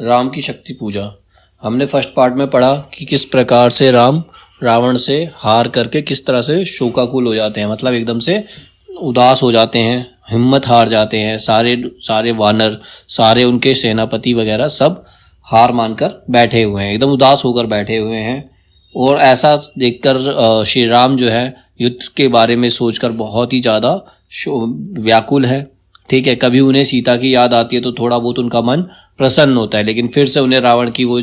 राम की शक्ति पूजा। हमने फर्स्ट पार्ट में पढ़ा कि किस प्रकार से राम रावण से हार करके किस तरह से शोकाकुल हो जाते हैं, मतलब एकदम से उदास हो जाते हैं, हिम्मत हार जाते हैं। सारे वानर, सारे उनके सेनापति वगैरह सब हार मानकर बैठे हुए हैं, एकदम उदास होकर बैठे हुए हैं। और ऐसा देखकर श्री राम जो है युद्ध के बारे में सोचकर बहुत ही ज़्यादा व्याकुल है। ठीक है, कभी उन्हें सीता की याद आती है तो थोड़ा बहुत उनका मन प्रसन्न होता है, लेकिन फिर से उन्हें रावण की वो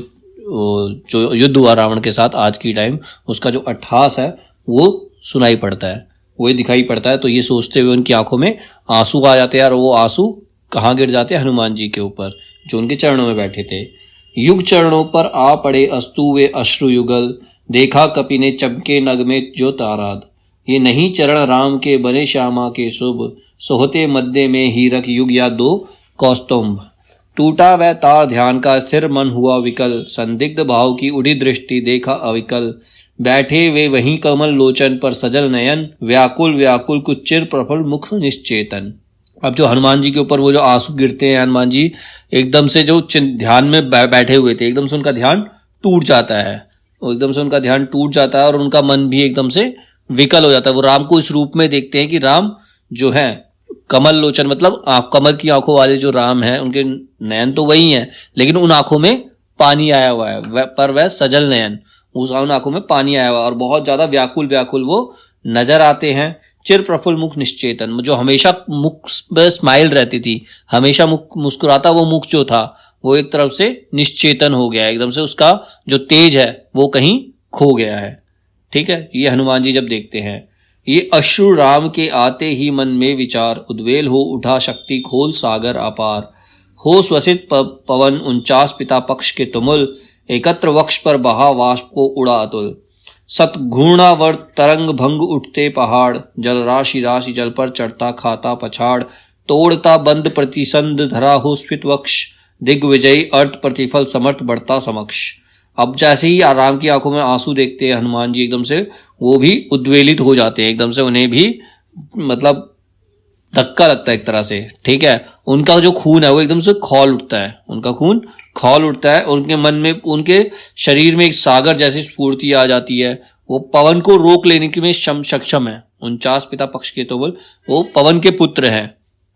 जो युद्ध हुआ रावण के साथ आज की टाइम, उसका जो अट्ठास है वो सुनाई पड़ता है, वो दिखाई पड़ता है। तो ये सोचते हुए उनकी आंखों में आंसू आ जाते हैं, और वो आंसू कहाँ गिर जाते हैं? हनुमान जी के ऊपर, जो उनके चरणों में बैठे थे। युग चरणों पर आ पड़े अस्तु वे अश्रु युगल, देखा कपि ने चमके नग में जो ताराद। ये नहीं चरण राम के बने श्यामा के शुभ, सोहते मध्य में ही रख युग या दो कौस्तुंभ। टूटा वह तार ध्यान का स्थिर मन हुआ विकल, संदिग्ध भाव की उड़ी दृष्टि देखा अविकल। बैठे वे वहीं कमल लोचन पर सजल नयन, व्याकुल व्याकुल कुछ चिर प्रफुल्ल मुख निश्चेतन। अब जो हनुमान जी के ऊपर वो जो आंसू गिरते हैं, हनुमान जी एकदम से जो ध्यान में बैठे हुए थे, एकदम से उनका ध्यान टूट जाता है, एकदम से उनका ध्यान टूट जाता है और उनका मन भी एकदम से विकल हो जाता है। वो राम को इस रूप में देखते हैं कि राम जो है कमल लोचन, मतलब कमल की आंखों वाले जो राम हैं, उनके नयन तो वही हैं, लेकिन उन आंखों में पानी आया हुआ है, पर वह सजल नयन, उन आंखों में पानी आया हुआ है और बहुत ज्यादा व्याकुल व्याकुल वो नजर आते हैं। चिर प्रफुल्ल मुख निश्चेतन, जो हमेशा मुख में स्माइल रहती थी, हमेशा मुख मुस्कुराता वो मुख जो था वो एक तरफ से निश्चेतन हो गया है, एकदम से उसका जो तेज है वो कहीं खो गया है। ठीक है, ये हनुमान जी जब देखते हैं। ये अश्रु राम के आते ही मन में विचार, उद्वेल हो उठा शक्ति खोल सागर अपार। हो स्वसित पवन 49 पिता पक्ष के तुमुल, एकत्र वक्ष पर बहा वाष्प को उड़ा अतुल। सतघूर्णावर्त तरंग भंग उठते पहाड़, जल राशि राशि जल पर चढ़ता खाता पछाड़। तोड़ता बंद प्रतिसंध धरा हो स्फीत वक्ष, दिग्विजयी अर्थ प्रतिफल समर्थ बढ़ता समक्ष। अब जैसे ही राम की आंखों में आंसू देखते हैं हनुमान जी, एकदम से वो भी उद्वेलित हो जाते हैं, एकदम से उन्हें भी मतलब धक्का लगता है एक तरह से। ठीक है, उनका जो खून है वो एकदम से खौल उठता है, उनका खून खौल उठता है, उनके मन में, उनके शरीर में एक सागर जैसी स्फूर्ति आ जाती है। वो पवन को रोक लेने के में सक्षम है। 49 पिता पक्ष के तो वो पवन के पुत्र हैं।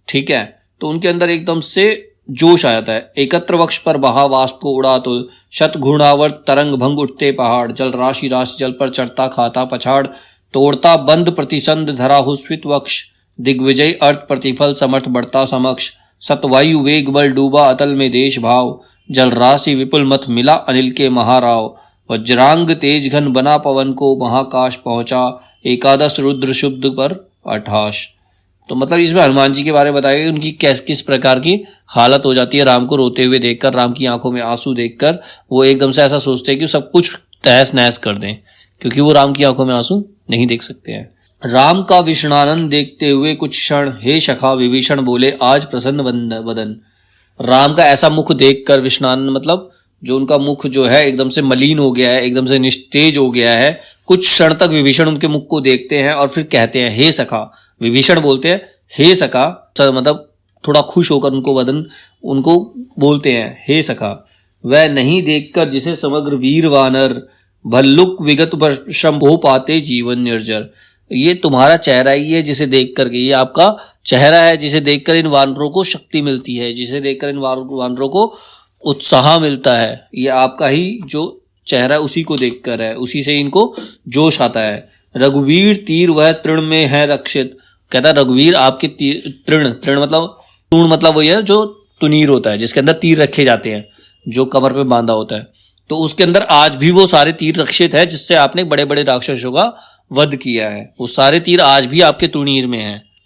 ठीक है, तो उनके अंदर एकदम से जोश आ जाता है। एकत्र वक्ष पर बहा वाष्प को उड़ा तुल, शत घूर्णावर्त तरंग भंग उठते पहाड़, जल राशि राशि जल पर चढ़ता खाता पछाड़। तोड़ता बंद प्रतिसंध धरा हो स्फीत वक्ष, दिग्विजय अर्थ प्रतिफल समर्थ बढ़ता समक्ष। सतवायु वेग बल डूबा अतल में देश भाव, जल राशि विपुल मत मिला अनिल के महाराव। वज्रांग तेज घन बना पवन को महाकाश पहुंचा, एकादश रुद्र शुद्ध पर 28। तो मतलब इसमें हनुमान जी के बारे में बताया गया उनकी किस प्रकार की हालत हो जाती है राम को रोते हुए देखकर, राम की आंखों में आंसू देखकर। वो एकदम से ऐसा सोचते हैं कि सब कुछ तहस नहस कर दें, क्योंकि वो राम की आंखों में आंसू नहीं देख सकते हैं। राम का विषणानंद देखते हुए कुछ क्षण, हे सखा विभीषण बोले आज प्रसन्न वदन। राम का ऐसा मुख देखकर विषणानंद, मतलब जो उनका मुख जो है एकदम से मलिन हो गया है, एकदम से निस्तेज हो गया है। कुछ क्षण तक विभीषण उनके मुख को देखते हैं और फिर कहते हैं हे सखा। विभीषण बोलते हैं हे सखा, मतलब थोड़ा खुश होकर उनको वदन उनको बोलते हैं हे सखा। वह नहीं देखकर जिसे समग्र वीर वानर, भल्लुक विगत श्रम हो पाते जीवन निर्जर। ये तुम्हारा चेहरा ही है जिसे देख करके, ये आपका चेहरा है जिसे देखकर इन वानरों को शक्ति मिलती है, जिसे देखकर इन वानरों को उत्साह मिलता है। ये आपका ही जो चेहरा उसी को देखकर है, उसी से इनको जोश आता है। रघुवीर तीर वह तृण में है रक्षित। कहता है रघुवीर आपके तृण मतलब तूण, मतलब वही है जो तुनीर होता है जिसके अंदर तीर रखे जाते हैं, जो कमर पे बांधा होता है। तो उसके अंदर आज भी वो सारे तीर रक्षित है जिससे आपने बड़े बड़े राक्षसों का वध किया है। वो सारे तीर आज भी आपके तुनीर में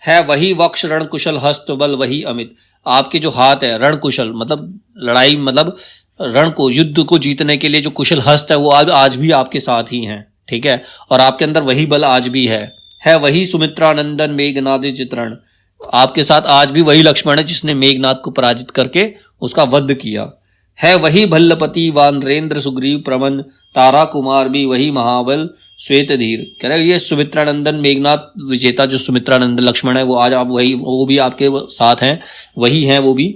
है वही वक्ष रण कुशल हस्त बल वही अमित। आपके जो हाथ है रण कुशल, मतलब लड़ाई, मतलब रण को, युद्ध को जीतने के लिए जो कुशल हस्त है वो आज भी आपके साथ ही हैं। ठीक है, और आपके अंदर वही बल आज भी है वही सुमित्रानंदन मेघनाद चित्रण। आपके साथ आज भी वही लक्ष्मण है जिसने मेघनाथ को पराजित करके उसका वध किया। है वही भल्लपति वानरेंद्र सुग्रीव प्रमन, तारा कुमार भी वही महाबल श्वेत धीर। कह रहे ये सुमित्रानंदन मेघनाथ विजेता जो सुमित्रानंदन लक्ष्मण है वो आज आप वही, वो भी आपके साथ हैं, वही हैं वो भी।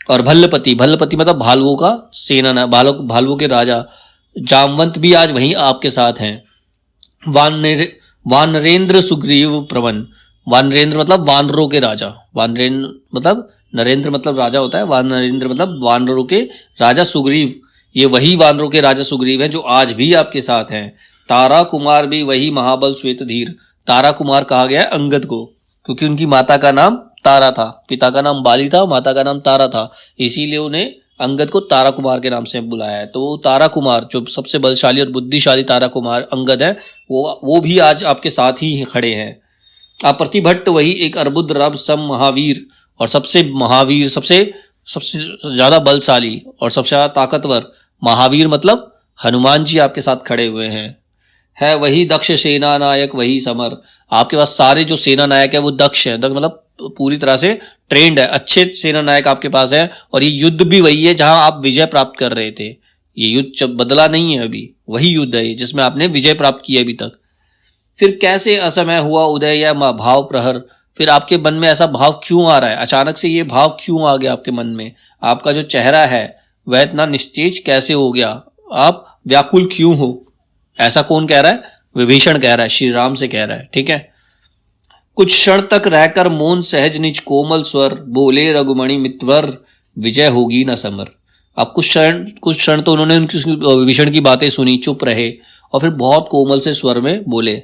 और भल्लपति, भल्लपति मतलब भालुओं का सेना ना, भालुओं के राजा जामवंत भी आज वहीं आपके साथ हैं। वानरेंद्र सुग्रीव प्रवन, वानरेंद्र मतलब वानरों के राजा, वानरेंद्र मतलब नरेंद्र मतलब राजा होता है, वानरेंद्र मतलब वानरों के राजा सुग्रीव, ये वही वानरों के राजा सुग्रीव हैं जो आज भी आपके साथ हैं। तारा कुमार भी वही महाबल श्वेत धीर, तारा कुमार कहा गया है अंगद को क्योंकि उनकी माता का नाम तारा था, पिता का नाम बाली था, माता का नाम तारा था, इसीलिए उन्हें अंगद को तारा कुमार के नाम से बुलाया है। तो वो तारा कुमार जो सबसे बलशाली और बुद्धिशाली तारा कुमार अंगद है, वो भी आज आपके साथ ही खड़े हैं। अप्रतिभट्ट वही एक अर्बुद रब सम महावीर, और सबसे महावीर, सबसे ज्यादा बलशाली और सबसे ज्यादा ताकतवर महावीर मतलब हनुमान जी आपके साथ खड़े हुए हैं। है वही दक्ष सेना नायक वही समर, आपके पास सारे जो सेना नायक है वो दक्ष है, दक्ष मतलब पूरी तरह से ट्रेंड है, अच्छे सेना नायक आपके पास है। और ये युद्ध भी वही है जहां आप विजय प्राप्त कर रहे थे, ये युद्ध जब बदला नहीं है, अभी वही युद्ध है जिसमें आपने विजय प्राप्त की अभी तक। फिर कैसे असमय हुआ उदय या भाव प्रहर, फिर आपके मन में ऐसा भाव क्यों आ रहा है, अचानक से ये भाव क्यों आ गया आपके मन में, आपका जो चेहरा है वह इतना निस्तेज कैसे हो गया, आप व्याकुल क्यों हो, ऐसा कौन कह रहा है, विभीषण कह रहा है, श्री राम से कह रहा है, ठीक है। कुछ क्षण तक रहकर मौन सहज निज कोमल स्वर, बोले रघुमणि मितवर विजय होगी न समर। अब कुछ क्षण तो उन्होंने उनकी विभीषण की बातें सुनी, चुप रहे, और फिर बहुत कोमल से स्वर में बोले,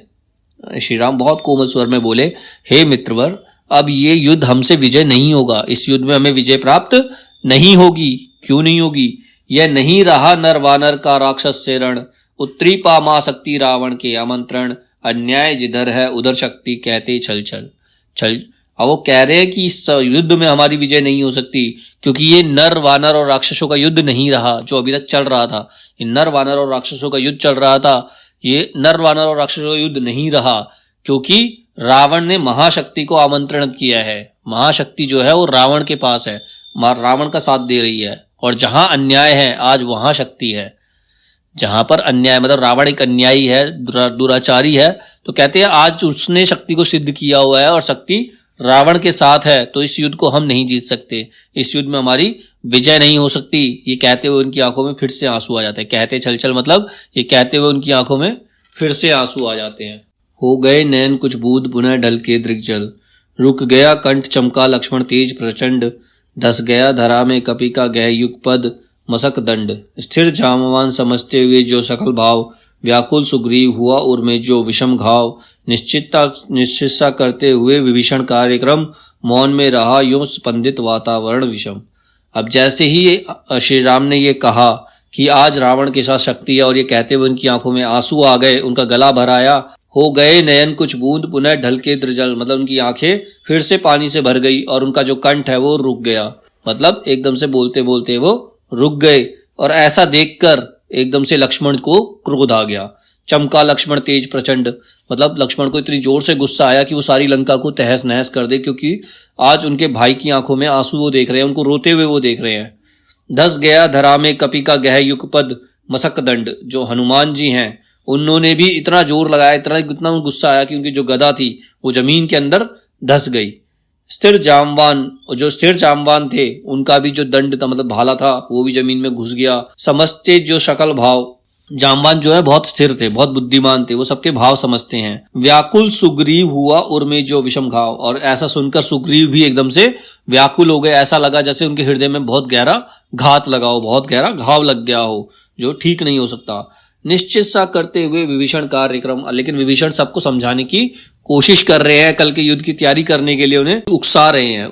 श्री राम बहुत कोमल स्वर में बोले, हे मित्रवर अब ये युद्ध हमसे विजय नहीं होगा, इस युद्ध में हमें विजय प्राप्त नहीं होगी। क्यों नहीं होगी, यह नहीं रहा नर वानर का राक्षस से रण, उत्तरी पा मा शक्ति रावण के आमंत्रण, अन्याय जिधर है उधर शक्ति कहते चल चल चल। अब वो कह रहे हैं कि इस युद्ध में हमारी विजय नहीं हो सकती क्योंकि ये नर वानर और राक्षसों का युद्ध नहीं रहा जो अभी तक चल रहा था, ये नर वानर और राक्षसों का युद्ध चल रहा था, ये नर वानर और राक्षसों का युद्ध नहीं रहा क्योंकि रावण ने महाशक्ति को आमंत्रण किया है। महाशक्ति जो है वो रावण के पास है, रावण का साथ दे रही है, और जहां अन्याय है आज वहां शक्ति है। जहां पर अन्याय मतलब रावण एक अन्यायी है, दुराचारी है, तो कहते हैं आज उसने शक्ति को सिद्ध किया हुआ है और शक्ति रावण के साथ है, तो इस युद्ध को हम नहीं जीत सकते, इस युद्ध में हमारी विजय नहीं हो सकती। ये कहते हुए उनकी आंखों में फिर से आंसू आ जाते हैं, कहते चल चल मतलब ये कहते हुए उनकी आंखों में फिर से आंसू आ जाते हैं। हो गए नैन कुछ बूंद पुनः ढल के दृग्जल, रुक गया कंठ चमका लक्ष्मण तेज प्रचंड, धस गया धरा में कपि का गह युग पद मसक दंड, स्थिर जामवान समझते हुए जो सकल भाव, व्याकुल सुग्रीव हुआ उर में जो विषम घाव, निश्चितता करते हुए विभीषण कार्यक्रम, मौन में रहा यूं स्पंदित वातावरण विषम। अब जैसे ही श्री राम ने ये कहा कि आज रावण के साथ शक्ति है और ये कहते हुए उनकी आंखों में आंसू आ गए, उनका गला भर आया। हो गए नयन कुछ बूंद पुनः ढल के द्रजल, मतलब उनकी आंखें फिर से पानी से भर गई और उनका जो कंठ है वो रुक गया, मतलब एकदम से बोलते बोलते वो रुक गए। और ऐसा देखकर एकदम से लक्ष्मण को क्रोध आ गया। चमका लक्ष्मण तेज प्रचंड, मतलब लक्ष्मण को इतनी जोर से गुस्सा आया कि वो सारी लंका को तहस नहस कर दे, क्योंकि आज उनके भाई की आंखों में आंसू वो देख रहे हैं, उनको रोते हुए वो देख रहे हैं। धस गया धरा में कपि का गह युगपद मसक दंड, जो हनुमान जी हैं उन्होंने भी इतना जोर लगाया, इतना गुस्सा आया कि उनकी जो गदा थी वो जमीन के अंदर धस गई। स्थिर जामवान, जो स्थिर जामवान थे उनका भी जो दंड था मतलब भाला था वो भी जमीन में घुस गया। समझते जो शकल भाव, जामवान जो है बहुत स्थिर थे, बहुत बुद्धिमान थे, वो सबके भाव समझते हैं। व्याकुल सुग्रीव हुआ उर में जो विषम घाव, और ऐसा सुनकर सुग्रीव भी एकदम से व्याकुल हो गए, ऐसा लगा जैसे उनके हृदय में बहुत गहरा घात लगा हो, बहुत गहरा घाव लग गया हो जो ठीक नहीं हो सकता। निश्चित सा करते हुए विभीषण कार्यक्रम, लेकिन विभीषण सबको समझाने की कोशिश कर रहे हैं, कल के युद्ध की तैयारी करने के लिए उन्हें उकसा रहे हैं,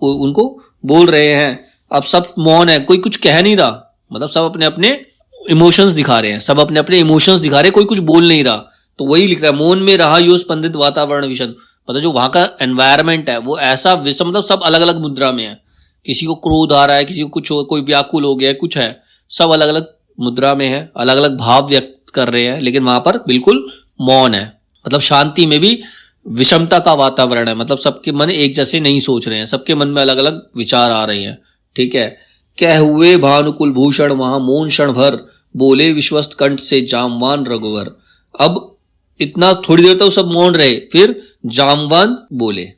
उनको बोल रहे हैं। अब सब मौन है, कोई कुछ कह नहीं रहा, मतलब सब अपने अपने इमोशंस दिखा रहे हैं, सब अपने अपने इमोशंस दिखा रहे हैं, कोई कुछ बोल नहीं रहा। तो वही लिख रहा है, मौन में रहा यो स्पंदित वातावरण विषम, मतलब जो वहां का एनवायरमेंट है वो ऐसा विषम, मतलब सब अलग अलग मुद्रा में है, किसी को क्रोध आ रहा है, किसी को कुछ, कोई व्याकुल हो गया, कुछ है, सब अलग अलग मुद्रा में है, अलग अलग भाव व्यक्त कर रहे हैं, लेकिन वहां पर बिल्कुल मौन है, मतलब शांति में भी विषमता का वातावरण है, मतलब सबके मन एक जैसे नहीं सोच रहे हैं, सबके मन में अलग अलग विचार आ रहे हैं। ठीक है। कह हुए भानुकुल भूषण वहां मौन क्षण भर, बोले विश्वस्त कंठ से जामवान रघुवर। अब इतना थोड़ी देर तक सब मौन रहे, फिर जामवान बोले,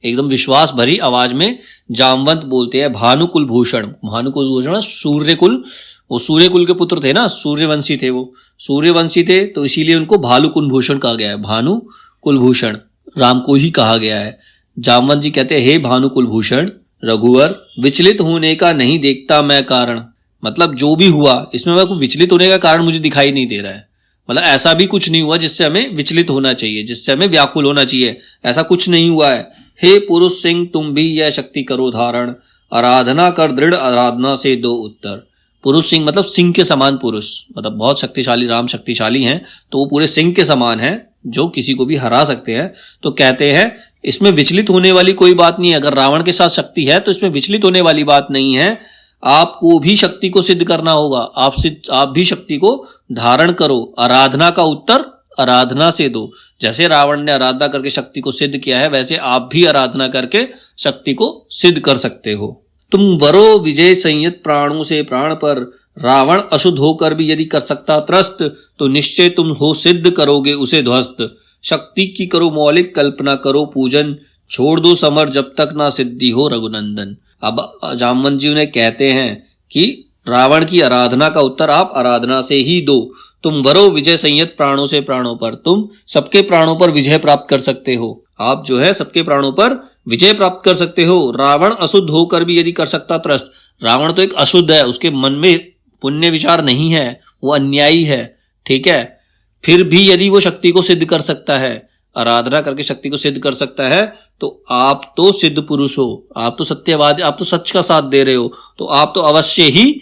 एकदम विश्वास भरी आवाज में जामवंत बोलते हैं, भानुकुलभूषण। भानुकुलभूषण सूर्यकुल, वो सूर्यकुल के पुत्र थे ना, सूर्यवंशी थे, वो सूर्यवंशी थे, तो इसीलिए उनको भानुकुलभूषण कहा गया है। भानुकुलभूषण राम को ही कहा गया है। जामवंत जी कहते हैं, हे भानुकुलभूषण रघुवर, विचलित होने का नहीं देखता मैं कारण। मतलब जो भी हुआ इसमें मैं विचलित होने का कारण मुझे दिखाई नहीं दे रहा है। मतलब ऐसा भी कुछ नहीं हुआ जिससे हमें विचलित होना चाहिए, जिससे हमें व्याकुल होना चाहिए, ऐसा कुछ नहीं हुआ है। हे पुरुष सिंह, तुम भी यह शक्ति करो धारण, आराधना कर दृढ़ आराधना से दो उत्तर। पुरुष सिंह मतलब सिंह के समान पुरुष, मतलब बहुत शक्तिशाली, राम शक्तिशाली हैं, तो वो पूरे सिंह के समान हैं जो किसी को भी हरा सकते हैं। तो कहते हैं इसमें विचलित होने वाली कोई बात नहीं है। अगर रावण के साथ शक्ति है तो इसमें विचलित होने वाली बात नहीं है। आपको भी शक्ति को सिद्ध करना होगा, आप भी शक्ति को धारण करो। आराधना का उत्तर आराधना से दो। जैसे रावण ने आराधना करके शक्ति को सिद्ध किया है, वैसे आप भी आराधना करके शक्ति को सिद्ध कर सकते हो। तुम वरो विजय संयत प्राणों से प्राण पर, रावण अशुद्ध होकर भी यदि कर सकता त्रस्त, तो निश्चय तुम हो सिद्ध करोगे उसे ध्वस्त। शक्ति की करो मौलिक कल्पना करो पूजन, छोड़ दो समर जब तक ना सिद्धि हो रघुनंदन। अब जामवंत जी उन्हें कहते हैं कि रावण की आराधना का उत्तर आप आराधना से ही दो। तुम वरो विजय संयत प्राणों से प्राणों पर, तुम सबके प्राणों पर विजय प्राप्त कर सकते हो। आप जो है सबके प्राणों पर विजय प्राप्त कर सकते हो। रावण अशुद्ध होकर भी यदि कर सकता त्रस्त, रावण तो एक अशुद्ध है, उसके मन में पुण्य विचार नहीं है, वो अन्यायी है, ठीक है, फिर भी यदि वो शक्ति को सिद्ध कर सकता है, आराधना करके शक्ति को सिद्ध कर सकता है, तो आप तो सिद्ध पुरुष हो, आप तो सत्यवादी, आप तो सच का साथ दे रहे हो, तो आप तो अवश्य ही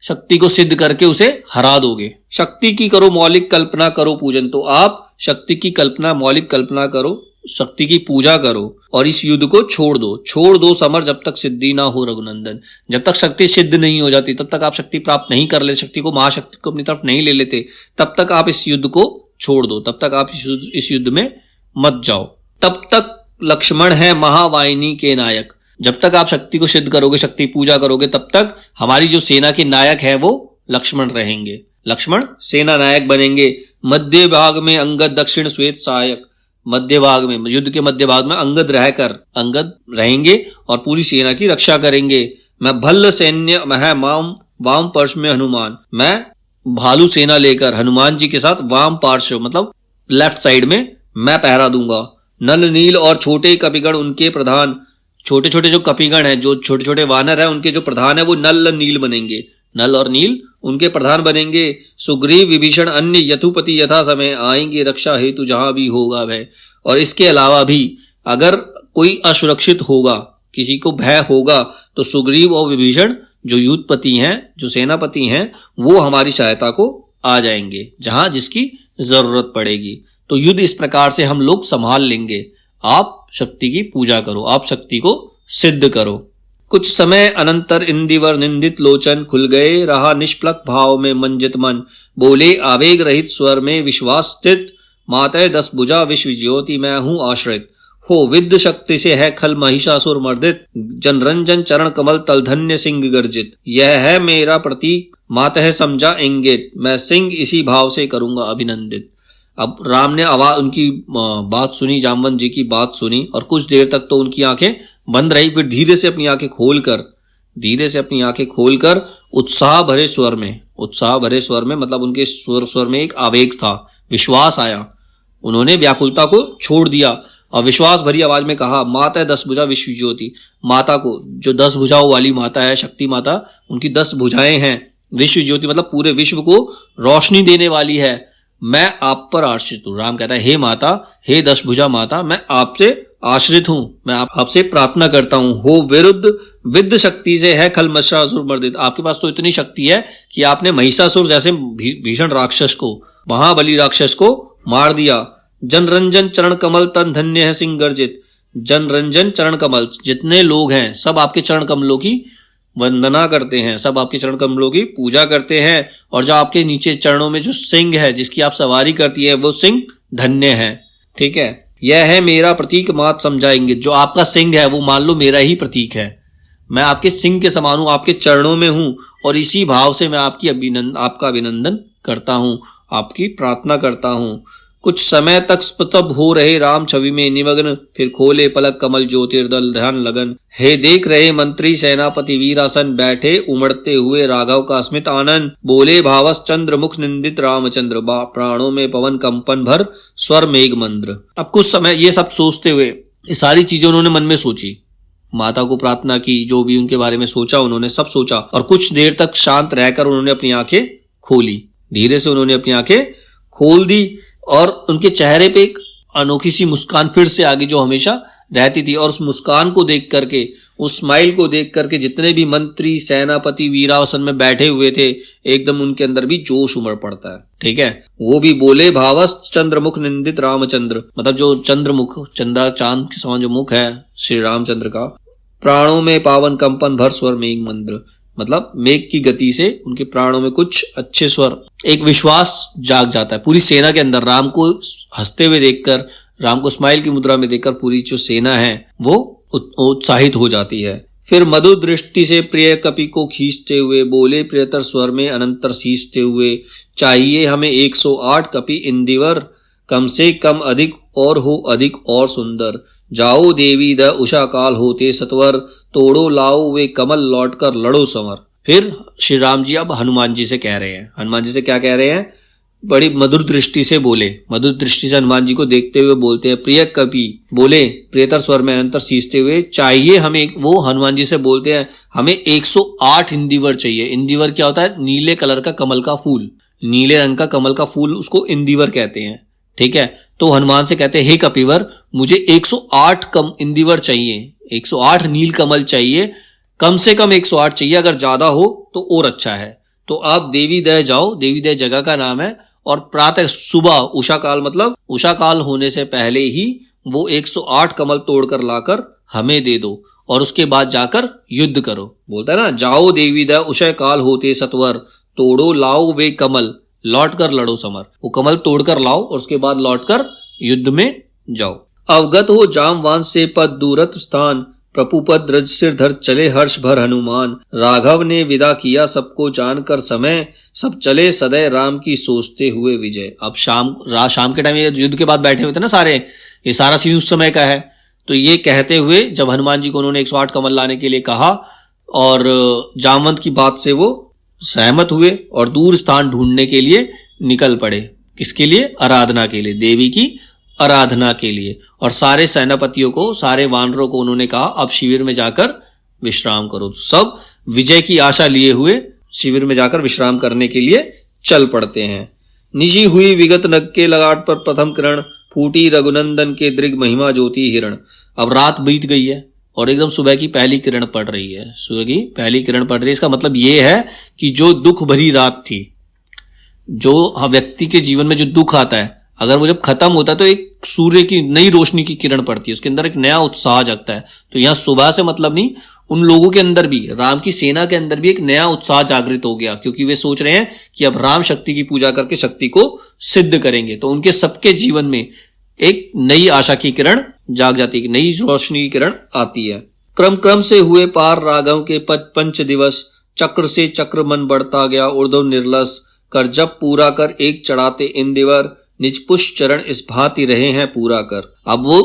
शक्ति को सिद्ध करके उसे हरा दोगे। शक्ति की करो मौलिक कल्पना करो पूजन, तो आप शक्ति की कल्पना, मौलिक कल्पना करो, शक्ति की पूजा करो और इस युद्ध को छोड़ दो समर जब तक सिद्धि ना हो रघुनंदन। जब तक शक्ति सिद्ध नहीं हो जाती तब तक आप शक्ति प्राप्त नहीं कर ले, शक्ति को, महाशक्ति को अपनी तरफ नहीं ले लेते, तब तक आप इस युद्ध को छोड़ दो, तब तक आप इस युद्ध में मत जाओ। तब तक लक्ष्मण है महावाहिनी के नायक। जब तक आप शक्ति को सिद्ध करोगे, शक्ति पूजा करोगे, तब तक हमारी जो सेना के नायक है वो लक्ष्मण रहेंगे। लक्ष्मण सेना नायक बनेंगे। मध्य भाग में अंगद दक्षिण श्वेत सहायक, मध्य भाग में, युद्ध के मध्य भाग में अंगद रहेंगे और पूरी सेना की रक्षा करेंगे। मैं भल्ल सैन्य मह वाम पार्श्व में हनुमान, मैं भालू सेना लेकर हनुमान जी के साथ वाम पार्श्व मतलब लेफ्ट साइड में मैं पहरा दूंगा। नल नील और छोटे कपिगण उनके प्रधान, छोटे छोटे जो कपिगण हैं, जो छोटे छोटे वानर हैं, उनके जो प्रधान है वो नल नील बनेंगे, नल और नील उनके प्रधान बनेंगे। सुग्रीव विभीषण अन्य यथुपति यथा समय आएंगे, रक्षा हेतु जहां भी होगा भय। और इसके अलावा भी अगर कोई असुरक्षित होगा, किसी को भय होगा, तो सुग्रीव और विभीषण जो युद्धपति हैं, जो सेनापति हैं, वो हमारी सहायता को आ जाएंगे जहां जिसकी जरूरत पड़ेगी। तो युद्ध इस प्रकार से हम लोग संभाल लेंगे। आप शक्ति की पूजा करो, आप शक्ति को सिद्ध करो। कुछ समय अनंतर इंदिवर निंदित लोचन, खुल गए रहा निष्प्लक भाव में मंजित मन। बोले आवेग रहित स्वर में विश्वास स्थित, मातः दस भुजा विश्व ज्योति मैं हूं आश्रित। हो विद्ध शक्ति से है खल महिषासुर मर्दित, जनरंजन चरण कमल तल धन्य सिंह गर्जित। यह है मेरा प्रतीक मातः समझा इंगित, मैं सिंह इसी भाव से करूंगा अभिनंदित। अब राम ने उनकी बात सुनी, जामवंत जी की बात सुनी, और कुछ देर तक तो उनकी आंखें बंद रही, फिर धीरे से अपनी आंखें खोलकर उत्साह भरे स्वर में मतलब उनके स्वर में एक आवेग था, विश्वास आया। उन्होंने व्याकुलता को छोड़ दिया और विश्वास भरी आवाज में कहा, माता दस भुजा विश्व ज्योति। माता को, जो 10 भुजाओं वाली माता है, शक्ति माता, उनकी 10 भुजाएं हैं। विश्व ज्योति मतलब पूरे विश्व को रोशनी देने वाली है। मैं आप पर आश्रित हूं। राम कहता है, हे माता, हे 10 भुजा माता, मैं आपसे आश्रित हूं, मैं आपसे प्रार्थना करता हूं। हो विद्ध शक्ति से है खल महिषासुर मर्दित। आपके पास तो इतनी शक्ति है कि आपने महिषासुर जैसे भीषण राक्षस को, महाबली राक्षस को मार दिया। जनरंजन चरण कमल तन धन्य है सिंह गर्जित। जनरंजन चरण कमल, जितने लोग हैं सब आपके चरण कमलों की वंदना करते हैं, सब आपके चरण कमलों की पूजा करते हैं। और जो आपके नीचे चरणों में जो सिंह है, जिसकी आप सवारी करती है, वो सिंह धन्य है। ठीक है, यह है मेरा प्रतीक मात समझाएंगे। जो आपका सिंह है वो मान लो मेरा ही प्रतीक है। मैं आपके सिंह के समान हूं, आपके चरणों में हूं, और इसी भाव से मैं आपका अभिनंदन करता हूं, आपकी प्रार्थना करता हूं। कुछ समय तक स्तब्ध हो रहे राम छवि में निमग्न, फिर खोले पलक कमल ज्योतिर्दल ध्यान लगन। हे देख रहे मंत्री सेनापति वीरासन, बैठे उमड़ते हुए राघव का स्मित आनंद। बोले भावस चंद्र मुख निंदित रामचंद्र, प्राणों में पवन कंपन भर स्वर मेघ मंद्र। अब कुछ समय ये सब सोचते हुए, ये सारी चीजें उन्होंने मन में सोची, माता को प्रार्थना की, जो भी उनके बारे में सोचा उन्होंने सब सोचा, और कुछ देर तक शांत रहकर उन्होंने अपनी आंखें खोली। धीरे से उन्होंने अपनी आंखें खोल दी और उनके चेहरे पे एक अनोखी सी मुस्कान फिर से आ गई जो हमेशा रहती थी। और उस मुस्कान को देख करके, उस स्माइल को देख करके जितने भी मंत्री सेनापति वीरासन में बैठे हुए थे, एकदम उनके अंदर भी जोश उमड़ पड़ता है। ठीक है, वो भी बोले भावस चंद्रमुख निंदित रामचंद्र, मतलब जो चंद्रमुख, चंद्रा चांद के समान जो मुख है श्री रामचंद्र का, प्राणों में पावन कंपन भर स्वर मेघ मंद्र, मतलब मेघ की गति से उनके प्राणों में कुछ अच्छे स्वर, एक विश्वास जाग जाता है पूरी सेना के अंदर। राम को हंसते हुए देखकर, राम को स्माइल की मुद्रा में देखकर पूरी जो सेना है वो उत्साहित हो जाती है। फिर मधुर दृष्टि से प्रिय कपि को खींचते हुए बोले प्रियतर स्वर में अनंतर सींचते हुए, चाहिए हमें 108 कपि इंदिवर, कम से कम अधिक और हो अधिक और सुंदर। जाओ देवी द उषा काल होते सत्वर, तोड़ो लाओ वे कमल लौट कर लड़ो समर। फिर श्री राम जी अब हनुमान जी से कह रहे हैं, हनुमान जी से क्या कह रहे हैं, बड़ी मधुर दृष्टि से बोले, मधुर दृष्टि से हनुमान जी को देखते हुए बोलते हैं, प्रिय कपि, बोले प्रियतर स्वर में अनंतर सींचते हुए, चाहिए हमें, वो हनुमान जी से बोलते हैं हमें 108 इंदिवर चाहिए। इंदिवर क्या होता है, नीले कलर का कमल का फूल, नीले रंग का कमल का फूल, उसको इंदिवर कहते हैं। ठीक है, तो हनुमान से कहते हैं हे कपिवर, मुझे 108 कम इंदिवर चाहिए, 108 नील कमल चाहिए, कम से कम 108 चाहिए, अगर ज्यादा हो तो और अच्छा है। तो आप देवी दह जाओ, देवी दह जगह का नाम है, और प्रातः सुबह उषा काल, मतलब उषा काल होने से पहले ही वो 108 कमल तोड़कर लाकर हमें दे दो, और उसके बाद जाकर युद्ध करो। बोलता है ना, जाओ देवी दह उषा काल होते सत्वर, तोड़ो लाओ वे कमल लौट कर लड़ो समर। वो कमल तोड़कर लाओ और उसके बाद लौटकर युद्ध में जाओ। अवगत हो जामवान से पद दूरत स्थान, प्रभुपद रज सिर धर चले हर्ष भर हनुमान। राघव ने विदा किया सबको जानकर समय, सब चले सदैव राम की सोचते हुए विजय। अब शाम के टाइम ये युद्ध के बाद बैठे हुए थे ना सारे, ये सारा सीन उस समय का है। तो ये कहते हुए जब हनुमान जी को उन्होंने 108 कमल लाने के लिए कहा और जामवंत की बात से वो सहमत हुए और दूर स्थान ढूंढने के लिए निकल पड़े। किसके लिए, आराधना के लिए, देवी की आराधना के लिए। और सारे सेनापतियों को, सारे वानरों को उन्होंने कहा अब शिविर में जाकर विश्राम करो। सब विजय की आशा लिए हुए शिविर में जाकर विश्राम करने के लिए चल पड़ते हैं। निशी हुई विगत नग के लगाट पर प्रथम किरण, फूटी रघुनंदन के दृग महिमा ज्योति हिरण। अब रात बीत गई है और एकदम सुबह की पहली किरण पड़ रही है, सुबह की पहली किरण पड़ रही है। इसका मतलब ये है कि जो दुख भरी रात थी, जो व्यक्ति के जीवन में जो दुख आता है, अगर वो जब खत्म होता है तो एक सूर्य की नई रोशनी की किरण पड़ती है, उसके अंदर एक नया उत्साह जगता है। तो यहाँ सुबह से मतलब नहीं, उन लोगों के अंदर भी, राम की सेना के अंदर भी एक नया उत्साह जागृत हो गया, क्योंकि वे सोच रहे हैं कि अब राम शक्ति की पूजा करके शक्ति को सिद्ध करेंगे। तो उनके सबके जीवन में एक नई आशा की किरण जाग जाती है, नई रोशनी की किरण आती है। क्रम क्रम से हुए पार राघव के पंच दिवस, चक्र से चक्र मन बढ़ता गया ऊर्ध्व निर्लस। कर जब पूरा कर एक चढ़ाते इंदिवर, निज पुष्प चरण इस भांति रहे हैं पूरा कर। अब वो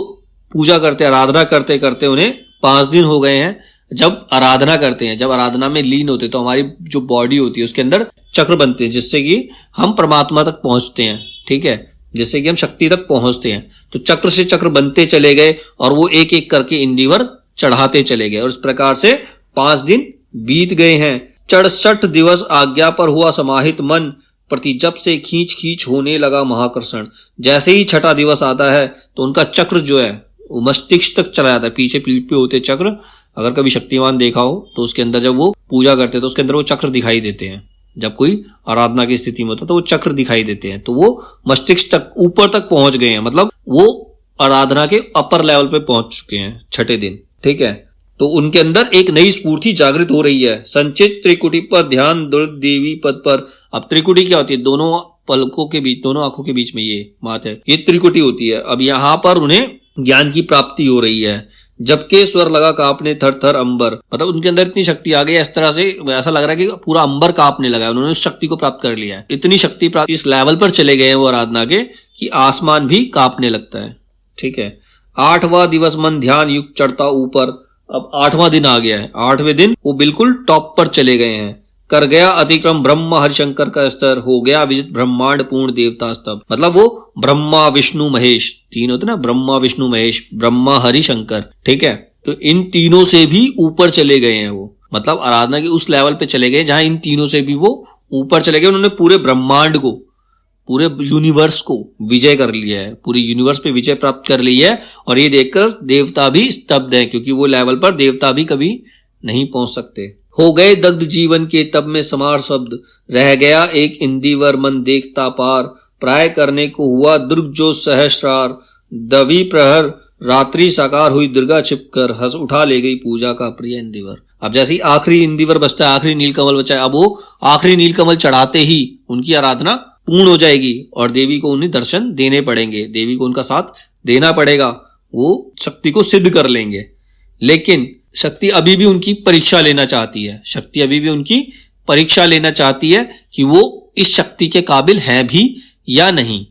पूजा करते, आराधना करते करते उन्हें 5 दिन हो गए हैं। जब आराधना करते हैं, जब आराधना में लीन होते, तो हमारी जो बॉडी होती है उसके अंदर चक्र बनते हैं, जिससे कि हम परमात्मा तक पहुंचते हैं। ठीक है, जिससे कि हम शक्ति तक पहुंचते हैं। तो चक्र से चक्र बनते चले गए और वो एक एक करके इंदिवर चढ़ाते चले गए, और इस प्रकार से 5 दिन बीत गए हैं। 68 दिवस आज्ञा पर हुआ समाहित मन, प्रति जब से खींच खींच होने लगा महाकर्षण। जैसे ही 6ठा दिवस आता है तो उनका चक्र जो है वो मस्तिष्क तक चला जाता है, पीछे पीठ पे होते चक्र। अगर कभी शक्तिमान देखा हो तो उसके अंदर जब वो पूजा करते हैं तो उसके अंदर वो चक्र दिखाई देते हैं। जब कोई आराधना की स्थिति में होता है तो वो चक्र दिखाई देते हैं। तो वो मस्तिष्क तक, ऊपर तक पहुंच गए हैं, मतलब वो आराधना के अपर लेवल पे पहुंच चुके हैं 6ठे दिन। ठीक है, तो उनके अंदर एक नई स्फूर्ति जागृत हो रही है। संचित त्रिकुटी पर ध्यान देवी पद पर। अब त्रिकुटी क्या होती है, दोनों पलकों के बीच, दोनों आंखों के बीच में ये बात है, ये त्रिकुटी होती है। अब यहां पर उन्हें ज्ञान की प्राप्ति हो रही है। जबकि स्वर लगा कांपने थर थर अंबर, मतलब उनके अंदर इतनी शक्ति आ गई, इस तरह से ऐसा लग रहा है कि पूरा अंबर कांपने लगा है, उन्होंने उस शक्ति को प्राप्त कर लिया है। इतनी शक्ति प्राप्त, इस लेवल पर चले गए हैं वो आराधना के कि आसमान भी कांपने लगता है। ठीक है। 8वां दिवस मन ध्यान युक्त चढ़ता ऊपर, अब 8वां दिन आ गया है, 8वें दिन वो बिल्कुल टॉप पर चले गए हैं। कर गया अतिक्रम ब्रह्म हरिशंकर का स्तर, हो गया विजित ब्रह्मांड पूर्ण देवता स्तंभ, मतलब वो ब्रह्मा विष्णु महेश, तीन होते ना, ब्रह्मा विष्णु महेश, ब्रह्मा हरि शंकर। ठीक है। तो इन तीनों से भी ऊपर चले गए हैं वो, मतलब आराधना के उस लेवल पे चले गए जहां इन तीनों से भी वो ऊपर चले गए। उन्होंने पूरे ब्रह्मांड को, पूरे यूनिवर्स को विजय कर लिया है, पूरी यूनिवर्स पे विजय प्राप्त कर ली है। और ये देखकर देवता भी स्तब्ध है, क्योंकि वो लेवल पर देवता भी कभी नहीं पहुंच सकते। हो गए दग्ध जीवन के तब में समार शब्द, रह गया एक इंदिवर मन देखता पार, प्राय करने को हुआ दुर्ग जो सहस्रार, दवी प्रहर रात्रि साकार हुई दुर्गा छिपकर, हंस उठा ले गई पूजा का प्रिय इंदिवर। अब जैसे ही आखिरी इंदिवर बचता है, आखिरी नीलकमल बचा है, अब वो आखिरी नीलकमल चढ़ाते ही उनकी आराधना पूर्ण हो जाएगी और देवी को उन्हें दर्शन देने पड़ेंगे, देवी को उनका साथ देना पड़ेगा, वो शक्ति को सिद्ध कर लेंगे। लेकिन शक्ति अभी भी उनकी परीक्षा लेना चाहती है, शक्ति अभी भी उनकी परीक्षा लेना चाहती है कि वो इस शक्ति के काबिल हैं भी या नहीं।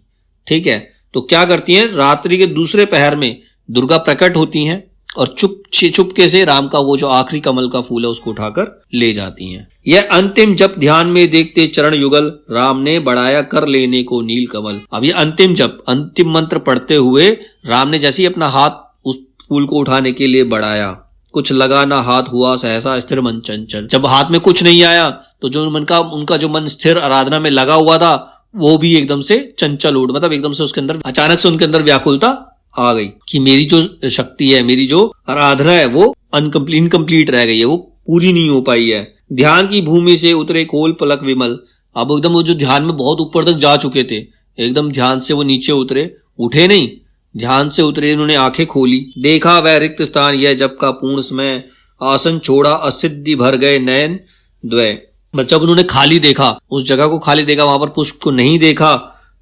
ठीक है। तो क्या करती हैं, रात्रि के दूसरे पहर में दुर्गा प्रकट होती हैं और चुपके से राम का वो जो आखिरी कमल का फूल है उसको उठाकर ले जाती हैं। यह अंतिम जप ध्यान में देखते चरण युगल, राम ने बढ़ाया कर लेने को नील कमल। अब ये अंतिम जप, अंतिम मंत्र पढ़ते हुए राम ने जैसे ही अपना हाथ उस फूल को उठाने के लिए बढ़ाया, कुछ लगा ना हाथ हुआ सहसा स्थिर मन चंचल। जब हाथ में कुछ नहीं आया तो जो मन का, उनका जो मन स्थिर आराधना में लगा हुआ था वो भी एकदम से चंचल उठ, मतलब एकदम से उसके अंदर अचानक से उनके अंदर व्याकुलता आ गई कि मेरी जो शक्ति है, मेरी जो आराधना है वो इनकम्प्लीट रह गई है, वो पूरी नहीं हो पाई है। ध्यान की भूमि से उतरे खोल पलक विमल, अब एकदम वो जो ध्यान में बहुत ऊपर तक जा चुके थे, एकदम ध्यान से वो नीचे उतरे, उठे नहीं, ध्यान से उतरे, उन्होंने आंखें खोली, देखा वह रिक्त स्थान यह जब का पूर्ण समय, आसन छोड़ा असिद्धि भर गए नयन द्वय। जब उन्होंने खाली देखा, उस जगह को खाली देखा, वहां पर पुष्प को नहीं देखा,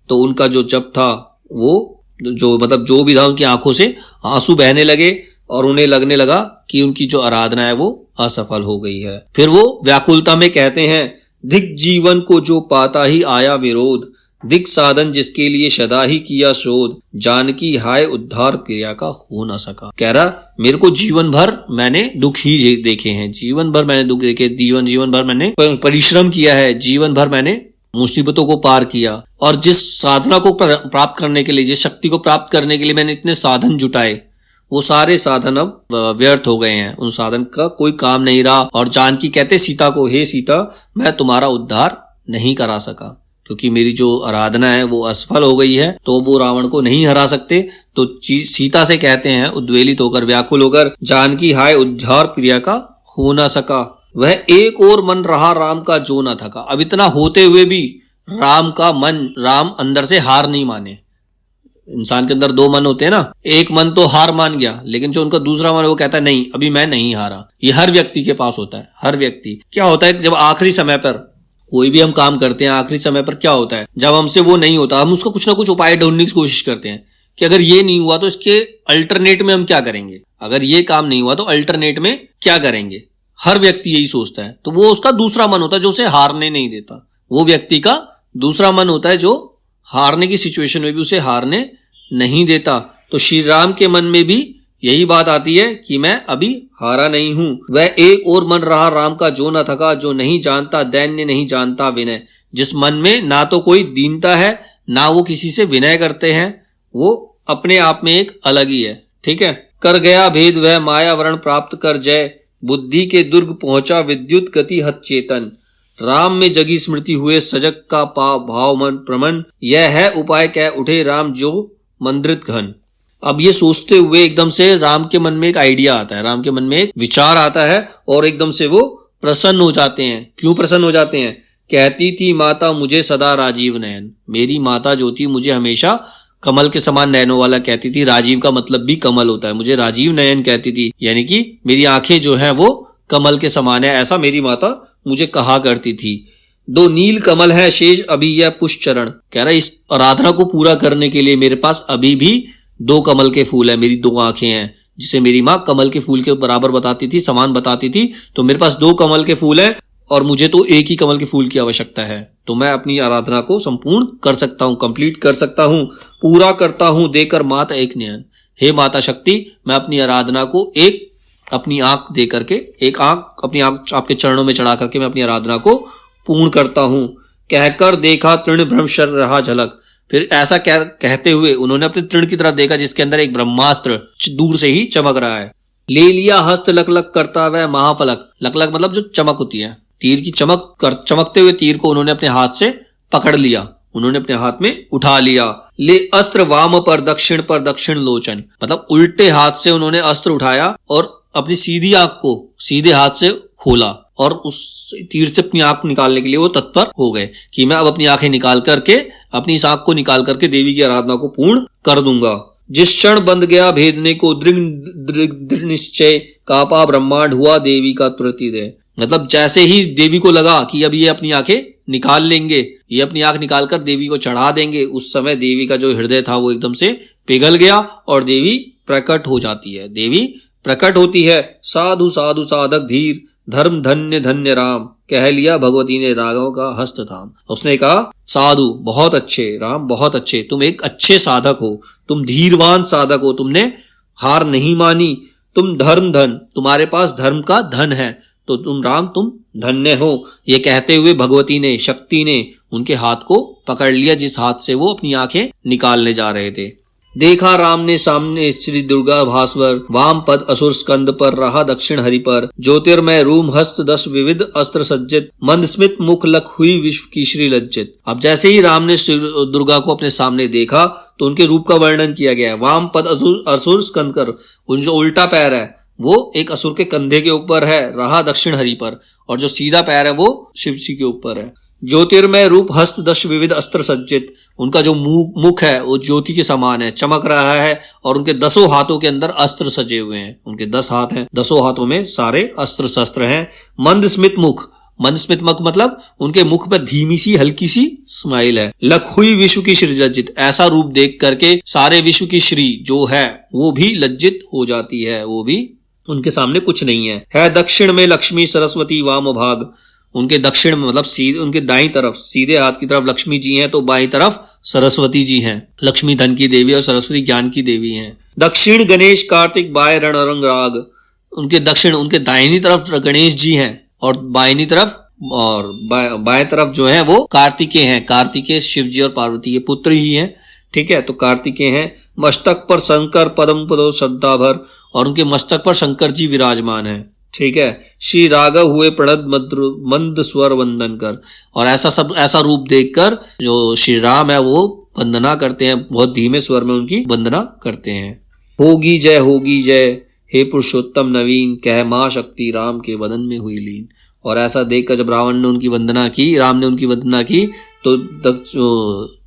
तो उनका जो जप था वो जो, मतलब जो भी था, उनकी आंखों से आंसू बहने लगे और उन्हें लगने लगा कि उनकी जो आराधना है वो असफल हो गई है। फिर वो व्याकुलता में कहते हैं, दिग जीवन को जो पाता ही आया विरोध, दिग साधन जिसके लिए सदा ही किया शोध, जानकी हाय उद्धार प्रिया का हो न सका। कह रहा मेरे को जीवन भर मैंने दुख ही देखे हैं, जीवन भर मैंने दुख देखे, जीवन भर मैंने परिश्रम किया है, जीवन भर मैंने मुसीबतों को पार किया, और जिस साधना को प्राप्त करने के लिए, जिस शक्ति को प्राप्त करने के लिए मैंने इतने साधन जुटाए, वो सारे साधन अब व्यर्थ हो गए हैं, उन साधन का कोई काम नहीं रहा। और जानकी कहते सीता को, हे सीता मैं तुम्हारा उद्धार नहीं करा सका, क्योंकि मेरी जो आराधना है वो असफल हो गई है, तो वो रावण को नहीं हरा सकते। तो सीता से कहते हैं उद्वेलित होकर, व्याकुल होकर, जानकी हाय उद्धार प्रिया का हो ना सका, वह एक और मन रहा राम का जो न थका। अब इतना होते हुए भी राम का मन, राम अंदर से हार नहीं माने। इंसान के अंदर दो मन होते हैं ना, एक मन तो हार मान गया, लेकिन जो उनका दूसरा मन वो कहता है नहीं अभी मैं नहीं हारा। ये हर व्यक्ति के पास होता है, हर व्यक्ति। क्या होता है जब आखिरी समय पर कोई भी हम काम करते हैं, आखिरी समय पर क्या होता है, जब हमसे वो नहीं होता, हम उसका कुछ ना कुछ उपाय ढूंढने की कोशिश करते हैं कि अगर ये नहीं हुआ तो इसके अल्टरनेट में हम क्या करेंगे, अगर ये काम नहीं हुआ तो अल्टरनेट में क्या करेंगे। हर व्यक्ति यही सोचता है। तो वो उसका दूसरा मन होता है जो उसे हारने नहीं देता, वो व्यक्ति का दूसरा मन होता है जो हारने की सिचुएशन में भी उसे हारने नहीं देता। तो श्री राम के मन में भी यही बात आती है कि मैं अभी हारा नहीं हूं। वह एक और मन रहा राम का जो न थका, जो नहीं जानता दैन्य नहीं जानता विनय। जिस मन में ना तो कोई दीनता है, ना वो किसी से विनय करते हैं, वो अपने आप में एक अलग ही है। ठीक है। कर गया भेद वह माया वर्ण प्राप्त कर जय, बुद्धि के दुर्ग पहुंचा विद्युत गति हत चेतन। राम में जगी स्मृति हुए सजग का भाव मन प्रमन, यह है उपाय कह उठे राम जो मंद्रित घन। अब ये सोचते हुए एकदम से राम के मन में एक आइडिया आता है, राम के मन में एक विचार आता है और एकदम से वो प्रसन्न हो जाते हैं। क्यों प्रसन्न हो जाते हैं? कहती थी माता मुझे सदा राजीव नयन। मेरी माता जो थी मुझे हमेशा कमल के समान नयनों वाला कहती थी। राजीव का मतलब भी कमल होता है, मुझे राजीव नयन कहती थी, यानी कि मेरी आंखें जो है वो कमल के समान है, ऐसा मेरी माता मुझे कहा करती थी। दो नील कमल है शेष अभी यह पुष्प चरण। कह रहा है इस आराधना को पूरा करने के लिए मेरे पास अभी भी दो कमल के फूल है, मेरी दो आंखें हैं जिसे मेरी माँ कमल के फूल के बराबर बताती थी, समान बताती थी। तो मेरे पास 2 कमल के फूल हैं और मुझे तो एक ही कमल के फूल की आवश्यकता है, तो मैं अपनी आराधना को संपूर्ण कर सकता हूँ, कंप्लीट कर सकता हूँ, पूरा करता हूँ देकर माता एक नयन। हे माता शक्ति, मैं अपनी आराधना को एक अपनी आंख दे करके, एक आंख अपनी आंख आपके चरणों में चढ़ा करके मैं अपनी आराधना को पूर्ण करता हूँ। कहकर देखा तृण भ्रमशर रहा झलक। फिर ऐसा कहते हुए उन्होंने अपने तृण की तरफ देखा जिसके अंदर एक ब्रह्मास्त्र दूर से ही चमक रहा है। ले लिया हस्त लक लक करता वह महाफलक। लक लक मतलब जो चमक होती है, तीर की चमकते हुए तीर को उन्होंने अपने हाथ से पकड़ लिया, उन्होंने अपने हाथ में उठा लिया। ले अस्त्र वाम पर दक्षिण लोचन, मतलब उल्टे हाथ से उन्होंने अस्त्र उठाया और अपनी सीधी आंख को सीधे हाथ से खोला और उस तीर से अपनी आंख निकालने के लिए वो तत्पर हो गए कि मैं अब अपनी आंखें निकाल करके, अपनी इस आंख को निकाल करके देवी की आराधना को पूर्ण कर दूंगा। जिस क्षण बंद गया भेदने को दृढ़ निश्चय, कापा ब्रह्मांड हुआ देवी का तुरंत दे। मतलब जैसे ही देवी को लगा कि अब ये अपनी आंखें निकाल लेंगे, ये अपनी आंख निकालकर देवी को चढ़ा देंगे, उस समय देवी का जो हृदय था वो एकदम से पिघल गया और देवी प्रकट हो जाती है। देवी प्रकट होती है। साधु साधु साधक धीर, धर्म धन्य धन्य राम, कह लिया भगवती ने राघव का हस्त थाम। उसने कहा साधु बहुत अच्छे, राम बहुत अच्छे, तुम एक अच्छे साधक हो, तुम धीरवान साधक हो, तुमने हार नहीं मानी, तुम धर्म धन, तुम्हारे पास धर्म का धन है, तो तुम राम तुम धन्य हो। ये कहते हुए भगवती ने, शक्ति ने उनके हाथ को पकड़ लिया जिस हाथ से वो अपनी आंखें निकालने जा रहे थे। देखा राम ने सामने श्री दुर्गा भास्वर, वाम पद असुर स्कंद पर रहा दक्षिण हरि पर, ज्योतिर्मय रूम हस्त 10 विविध अस्त्र सज्जित, मंद स्मित मुख लख हुई विश्व की श्री लज्जित। अब जैसे ही राम ने दुर्गा को अपने सामने देखा तो उनके रूप का वर्णन किया गया है। वाम पद असुर स्कंद कर, उन जो उल्टा पैर है वो एक असुर के कंधे के ऊपर है, रहा दक्षिण हरि पर, और जो सीधा पैर है वो शिव जी के ऊपर है। ज्योतिर्मय रूप हस्त 10 विविध अस्त्र सज्जित, उनका जो मुख है वो ज्योति के समान है, चमक रहा है, और उनके 10 हाथों के अंदर अस्त्र सजे हुए हैं। उनके 10 हाथ हैं, 10 हाथों में सारे अस्त्र शस्त्र हैं। मंद स्मित मुख, मंद स्मित मुख मतलब उनके मुख पर धीमी सी हल्की सी स्माइल है। लख हुई विश्व की श्री लज्जित, ऐसा रूप देख करके सारे विश्व की श्री जो है वो भी लज्जित हो जाती है, वो भी उनके सामने कुछ नहीं है। दक्षिण में लक्ष्मी सरस्वती वाम भाग, उनके दक्षिण में मतलब सीधे उनके दाईं तरफ, सीधे हाथ की तरफ लक्ष्मी जी हैं तो बाईं तरफ सरस्वती जी हैं। लक्ष्मी धन की देवी और सरस्वती ज्ञान की देवी हैं। दक्षिण गणेश कार्तिक बाय रण रंग राग, उनके दक्षिण उनके दाहिनी तरफ गणेश जी हैं और बाईं तरफ और बाएं तरफ जो है वो कार्तिकेय हैं। कार्तिकेय शिव जी और पार्वती के पुत्र ही हैं, ठीक है, तो कार्तिकेय हैं। मस्तक पर शंकर पदम पदो श्रद्धा भर, और उनके मस्तक पर शंकर जी विराजमान है, ठीक है। श्री राघव हुए प्रणद मंद स्वर वंदन कर, और ऐसा रूप देखकर जो श्री राम है वो वंदना करते हैं, बहुत धीमे स्वर में उनकी वंदना करते हैं। होगी जय हे पुरुषोत्तम नवीन, कह मां शक्ति राम के वदन में हुई लीन। और ऐसा देखकर जब रावण ने उनकी वंदना की, राम ने उनकी वंदना की, तो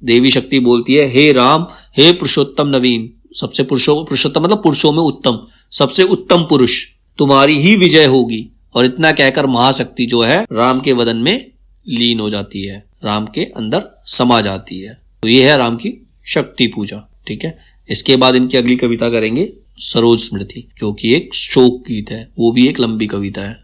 देवी शक्ति बोलती है हे राम, हे पुरुषोत्तम नवीन, सबसे पुरुषोत्तम मतलब पुरुषों में उत्तम, सबसे उत्तम पुरुष, तुम्हारी ही विजय होगी। और इतना कहकर महाशक्ति जो है राम के वदन में लीन हो जाती है, राम के अंदर समा जाती है। तो ये है राम की शक्ति पूजा, ठीक है। इसके बाद इनकी अगली कविता करेंगे सरोज स्मृति, जो कि एक शोक गीत है, वो भी एक लंबी कविता है।